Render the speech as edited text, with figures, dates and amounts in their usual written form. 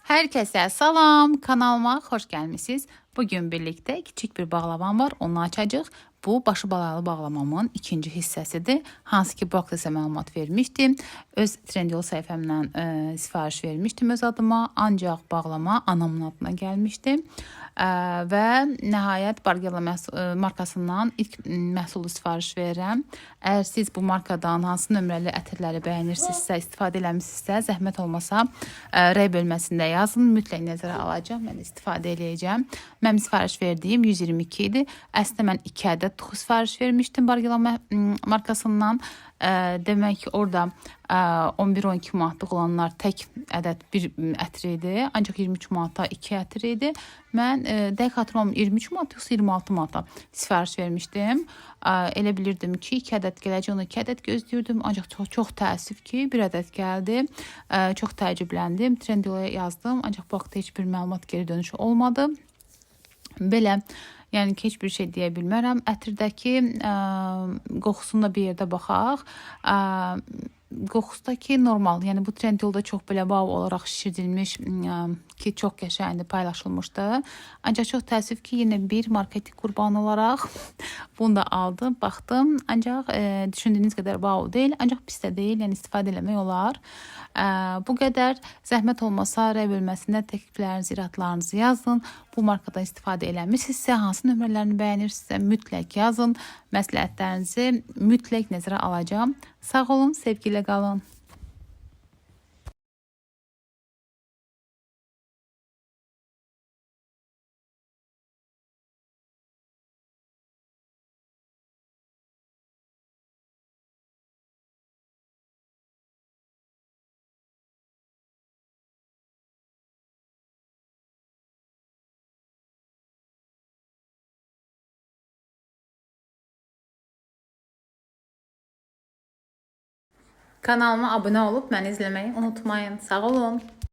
Herkese salam, kanalıma xoş gəlmisiniz. Bugün birlikte küçük bir bağlavam var, onu açacağıq. Bu başı balalı bağlamamın ikinci hissəsidir. Hansı ki bu haqda sizə məlumat vermişdim. Öz Trendyol səhifəmdən sifariş vermişdim öz adıma. Ancaq bağlama anamın adına gəlmişdi. Və nəhayət Bargella markasından ilk məhsulu sifariş verirəm. Əgər siz bu markadan hansı nömrəli ətirləri bəyənirsinizsə, istifadə eləmişsinizsə, zəhmət olmasa rəy bölməsində yazın. Mütləq nəzərə alacağım. Mən istifadə eləyəcəm. Mənim sifariş verdiyim 122 idi. Əslində mən 2 ədəd tuxu sifariş vermişdim Bargella markasından. Demək ki, orada 11-12 manatlıq olanlar tək ədəd bir ətir idi. Ancaq 23 manata 2 ətir idi. Mən dəqiq xatırlamıram 23 manat yoxsa 26 manata sifariş vermişdim. Elə bilirdim ki 2 ədəd gələcək, onu 2 ədəd gözləyirdim. Ancaq çox təəssüf ki 1 ədəd gəldi. Çox təəccübləndim. Trendyol'a yazdım. Ancaq bu haqda heç bir məlumat geri dönüşü olmadı. Belə, yəni ki, heç bir şey deyə bilmərəm. Ətirdəki qoxusuna bir yerdə baxaq. Qoxusdakı normal, yəni bu Trendyol'da çox belə wow olaraq şişirdilmiş ki, çox qəşəngdir, paylaşılmışdı. Ancaq çox təəssüf ki, yenə bir marketing qurbanı olaraq bunu da aldım, baxdım. Ancaq düşündüyünüz qədər wow deyil, ancaq pis də deyil, yəni istifadə eləmək olar. Bu qədər zəhmət olmasa rəy bölməsində təkliflərinizi, iradlarınızı yazın. Bu markadan istifadə eləmişsinizsə, hansı nömrələrini bəyənirsinizsə mütləq yazın. Məsləhətlərinizi mütləq nəzərə alacağım. Sağ olun, sevgiyle qalın. Kanalıma abunə olub məni izləməyi unutmayın. Sağ olun.